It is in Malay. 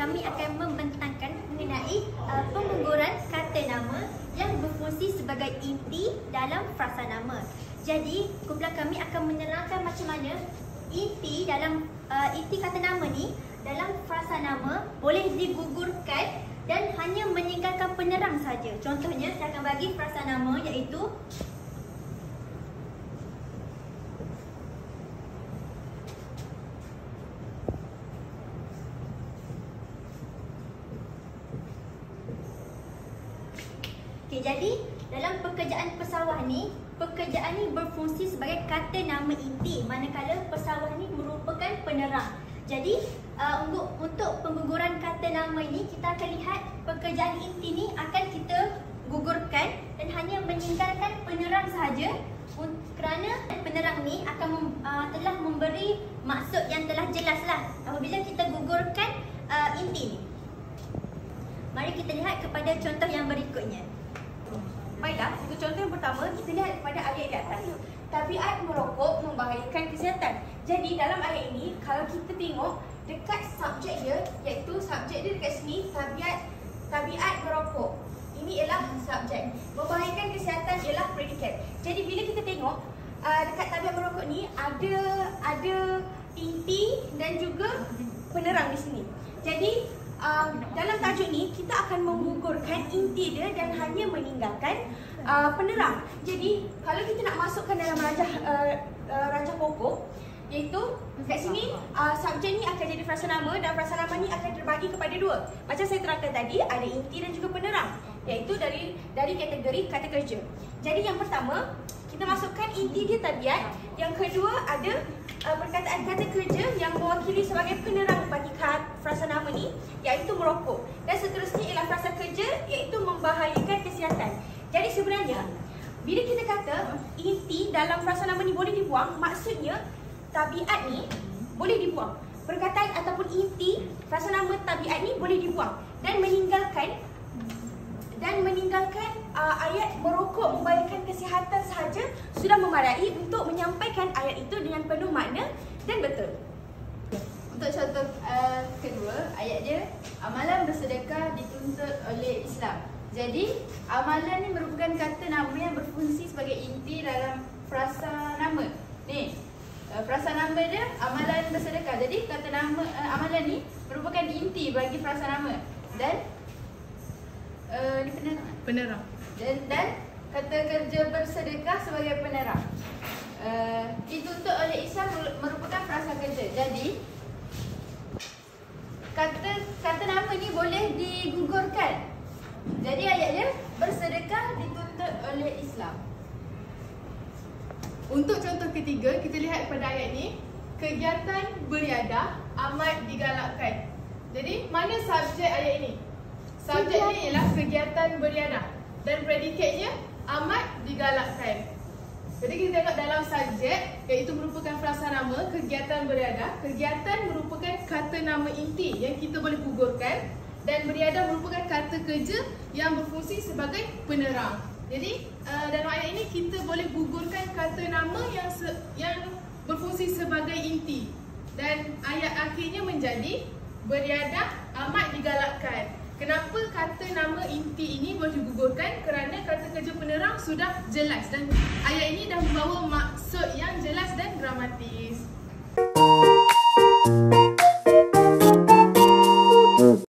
kami akan membentangkan mengenai pengguguran kata nama yang berfungsi sebagai inti dalam frasa nama. Jadi, kumpulan kami akan menerangkan macam mana inti dalam inti kata nama ni dalam frasa nama boleh digugurkan dan hanya meninggalkan penerang saja. Contohnya, saya akan bagi frasa nama iaitu jadi dalam pekerjaan pesawah ni, pekerjaan ni berfungsi sebagai kata nama inti, manakala pesawah ni merupakan penerang. Jadi untuk pengguguran kata nama ini, kita akan lihat pekerjaan inti ni akan kita gugurkan dan hanya meninggalkan penerang sahaja, kerana penerang ni akan telah memberi maksud yang telah jelas lah apabila kita gugurkan inti ni. Mari kita lihat kepada contoh yang berikutnya. Baiklah, untuk contoh yang pertama, kita lihat pada ayat di atas. Tabiat merokok membahayakan kesihatan. Jadi dalam ayat ini, kalau kita tengok dekat subjek dia, iaitu subjek dia dekat sini, tabiat merokok. Ini ialah subjek. Membahayakan kesihatan ialah predikat. Jadi bila kita tengok dekat tabiat merokok ni ada inti dan juga penerang di sini. Jadi dalam tajuk ni kita akan menggugurkan inti dia dan hanya meninggalkan penerang. Jadi kalau kita nak masukkan dalam rajah pokok, iaitu kat sini subjek ni akan jadi frasa nama dan frasa nama ni akan terbagi kepada dua. Macam saya terangkan tadi, ada inti dan juga penerang, iaitu dari kategori kata kerja. Jadi yang pertama, kita masukkan inti dia tabiat. Yang kedua ada perkataan kata kerja yang mewakili sebagai penerang bagi frasa nama ni, iaitu merokok. Dan seterusnya ialah frasa kerja, iaitu membahayakan kesihatan. Jadi sebenarnya bila kita kata inti dalam frasa nama ni boleh dibuang, maksudnya tabiat ni boleh dibuang. Perkataan ataupun inti frasa nama tabiat ni boleh dibuang dan meninggalkan ayat merokok membahayakan kesihatan sahaja sudah memadai untuk menyampaikan ayat itu dengan penuh makna dan betul. Untuk contoh kedua, ayat dia, amalan bersedekah dituntut oleh Islam. Jadi, amalan ni merupakan kata nama yang berfungsi sebagai inti dalam frasa nama. Ni, frasa nama dia amalan bersedekah. Jadi, kata nama amalan ni merupakan inti bagi frasa nama. Dan ni penerang. Dan kata kerja bersedekah sebagai penerang. Dituntut oleh Islam merupakan frasa kerja. Jadi kata nama ni boleh digugurkan. Jadi ayat dia, bersedekah dituntut oleh Islam. Untuk contoh ketiga, kita lihat pada ayat ni, kegiatan beriadah amat digalakkan. Jadi mana subjek ayat ini? Subjek ni ialah kegiatan beriadah dan predikatnya amat digalakkan. Jadi kita tengok dalam subjek, iaitu merupakan frasa nama, kegiatan beriadah. Kegiatan merupakan kata nama inti yang kita boleh gugurkan, dan beriadah merupakan kata kerja yang berfungsi sebagai penerang. Jadi dalam ayat ini kita boleh gugurkan kata nama yang berfungsi sebagai inti, dan ayat akhirnya menjadi beriadah amat digalakkan. Kenapa kata nama inti ini boleh digugurkan? Kerana kata kerja penerang sudah jelas dan ayat ini dah membawa maksud yang jelas dan dramatis.